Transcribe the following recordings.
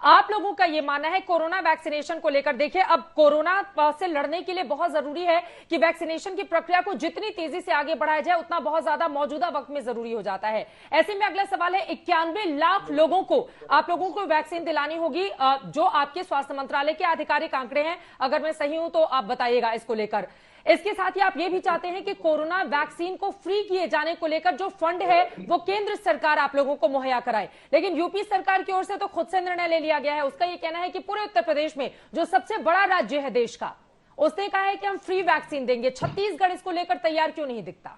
आप लोगों का ये मानना है कोरोना वैक्सीनेशन को लेकर, देखिए अब कोरोना से लड़ने के लिए बहुत जरूरी है कि वैक्सीनेशन की प्रक्रिया को जितनी तेजी से आगे बढ़ाया जाए उतना बहुत ज्यादा मौजूदा वक्त में जरूरी हो जाता है। ऐसे में अगला सवाल है, 91 लाख लोगों को आप लोगों को वैक्सीन दिलानी होगी, जो आपके स्वास्थ्य मंत्रालय के आधिकारिक आंकड़े हैं, अगर मैं सही हूं तो आप बताइएगा इसको लेकर। इसके साथ ही आप ये भी चाहते हैं कि कोरोना वैक्सीन को फ्री किए जाने को लेकर जो फंड है वो केंद्र सरकार आप लोगों को मुहैया कराए, लेकिन यूपी सरकार की ओर से तो खुद से निर्णय ले लिया गया है। उसका ये कहना है कि पूरे उत्तर प्रदेश में जो सबसे बड़ा राज्य है देश का, उसने कहा है कि हम फ्री वैक्सीन देंगे। छत्तीसगढ़ इसको लेकर तैयार क्यों नहीं दिखता?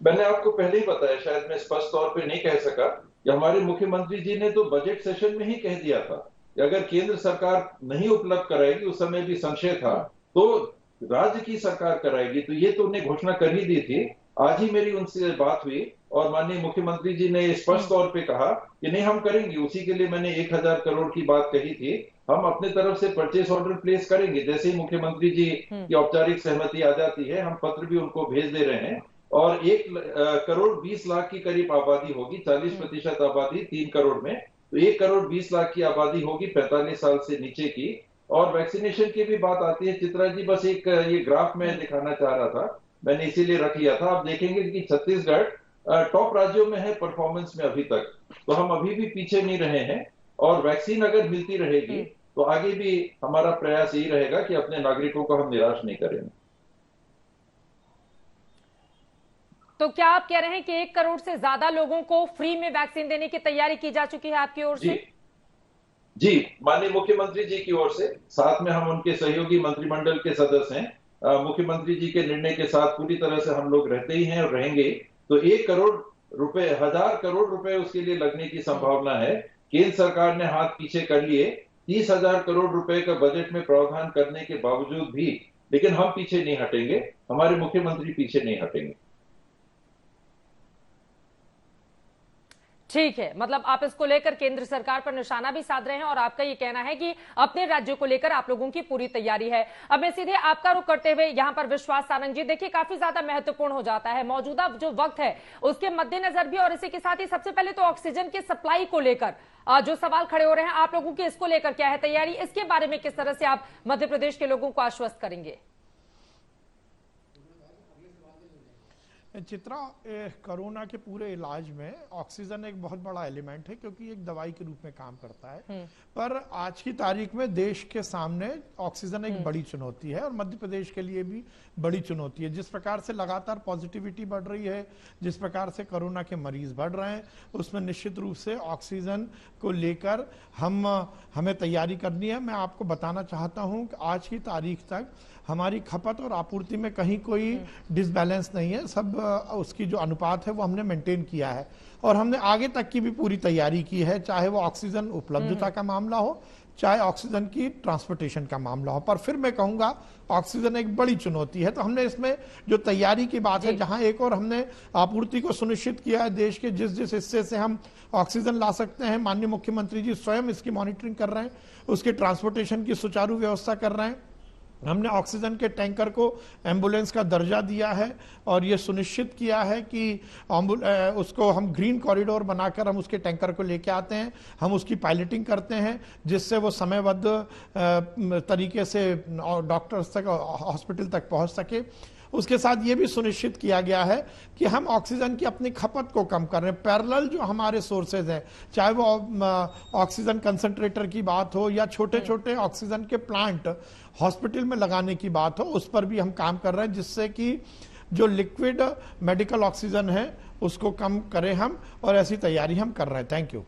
मैंने आपको पहले ही बताया, शायद मैं स्पष्ट तौर पे नहीं कह सका कि हमारे मुख्यमंत्री जी ने तो बजट सेशन में ही कह दिया था कि अगर केंद्र सरकार नहीं उपलब्ध कराएगी, उस समय भी संशय था, तो राज्य की सरकार कराएगी। तो ये तो उन्हें घोषणा कर ही दी थी। आज ही मेरी उनसे बात हुई और माननीय मुख्यमंत्री जी ने स्पष्ट तौर पे कहा कि नहीं, हम करेंगे। उसी के लिए मैंने 1000 करोड़ की बात कही थी। हम अपने तरफ से परचेस ऑर्डर प्लेस करेंगे। जैसे ही मुख्यमंत्री जी की औपचारिक सहमति आ जाती है, हम पत्र भी उनको भेज दे रहे हैं। और 1,20,00,000 की करीब आबादी होगी, 40% आबादी 3 करोड़ में, तो 1,20,00,000 की आबादी होगी 45 साल से नीचे की। और वैक्सीनेशन की भी बात आती है। चित्रा जी, बस एक ये ग्राफ में दिखाना चाह रहा था, मैंने इसीलिए रख लिया था। आप देखेंगे कि छत्तीसगढ़ टॉप राज्यों में है परफॉर्मेंस में अभी तक, तो हम अभी भी पीछे नहीं रहे हैं। और वैक्सीन अगर मिलती रहेगी तो आगे भी हमारा प्रयास यही रहेगा कि अपने नागरिकों को हम निराश नहीं करेंगे। तो क्या आप कह रहे हैं कि 1 करोड़ से ज्यादा लोगों को फ्री में वैक्सीन देने की तैयारी की जा चुकी है आपकी ओर से? जी, माननीय मुख्यमंत्री जी की ओर से, साथ में हम उनके सहयोगी मंत्रिमंडल के सदस्य हैं। मुख्यमंत्री जी के निर्णय के साथ पूरी तरह से हम लोग रहते ही हैं और रहेंगे। तो 1 करोड़ रुपए, 1000 करोड़ रुपए उसके लिए लगने की संभावना है। केंद्र सरकार ने हाथ पीछे कर लिए। 30,000 करोड़ रुपए का बजट में प्रावधान करने के बावजूद भी, लेकिन हम पीछे नहीं हटेंगे, हमारे मुख्यमंत्री पीछे नहीं हटेंगे। ठीक है, मतलब आप इसको लेकर केंद्र सरकार पर निशाना भी साध रहे हैं और आपका ये कहना है कि अपने राज्य को लेकर आप लोगों की पूरी तैयारी है। अब मैं सीधे आपका रुख करते हुए यहाँ पर विश्वास सारंग जी, देखिए काफी ज्यादा महत्वपूर्ण हो जाता है मौजूदा जो वक्त है उसके मद्देनजर भी, और इसी के साथ ही सबसे पहले तो ऑक्सीजन की सप्लाई को लेकर जो सवाल खड़े हो रहे हैं आप लोगों की, इसको लेकर क्या है तैयारी, इसके बारे में किस तरह से आप मध्य प्रदेश के लोगों को आश्वस्त करेंगे? चित्रा, कोरोना के पूरे इलाज में ऑक्सीजन एक बहुत बड़ा एलिमेंट है, क्योंकि एक दवाई के रूप में काम करता है। पर आज की तारीख में देश के सामने ऑक्सीजन एक बड़ी चुनौती है और मध्य प्रदेश के लिए भी बड़ी चुनौती है। जिस प्रकार से लगातार पॉजिटिविटी बढ़ रही है, जिस प्रकार से कोरोना के मरीज बढ़ रहे हैं, उसमें निश्चित रूप से ऑक्सीजन को लेकर हमें तैयारी करनी है। मैं आपको बताना चाहता हूं कि आज की तारीख तक हमारी खपत और आपूर्ति में कहीं कोई डिसबैलेंस नहीं है। सब उसकी जो अनुपात है वो हमने मेंटेन किया है और हमने आगे तक की भी पूरी तैयारी की है, चाहे वो ऑक्सीजन उपलब्धता का मामला हो, चाहे ऑक्सीजन की ट्रांसपोर्टेशन का मामला हो। पर फिर मैं कहूंगा ऑक्सीजन एक बड़ी चुनौती है। तो हमने इसमें जो तैयारी की बात है, जहां एक और हमने आपूर्ति को सुनिश्चित किया है, देश के जिस जिस हिस्से से हम ऑक्सीजन ला सकते हैं, माननीय मुख्यमंत्री जी स्वयं इसकी मॉनिटरिंग कर रहे हैं, उसके ट्रांसपोर्टेशन की सुचारू व्यवस्था कर रहे हैं। हमने ऑक्सीजन के टैंकर को एम्बुलेंस का दर्जा दिया है और ये सुनिश्चित किया है कि उसको हम ग्रीन कॉरिडोर बनाकर हम उसके टैंकर को लेके आते हैं, हम उसकी पायलटिंग करते हैं, जिससे वो समयबद्ध तरीके से डॉक्टर्स तक, हॉस्पिटल तक पहुंच सके। उसके साथ ये भी सुनिश्चित किया गया है कि हम ऑक्सीजन की अपनी खपत को कम कर रहे हैं। पैरेलल जो हमारे सोर्सेज हैं, चाहे वो ऑक्सीजन कंसंट्रेटर की बात हो या छोटे छोटे ऑक्सीजन के प्लांट हॉस्पिटल में लगाने की बात हो, उस पर भी हम काम कर रहे हैं, जिससे कि जो लिक्विड मेडिकल ऑक्सीजन है उसको कम करें हम, और ऐसी तैयारी हम कर रहे हैं। Thank you.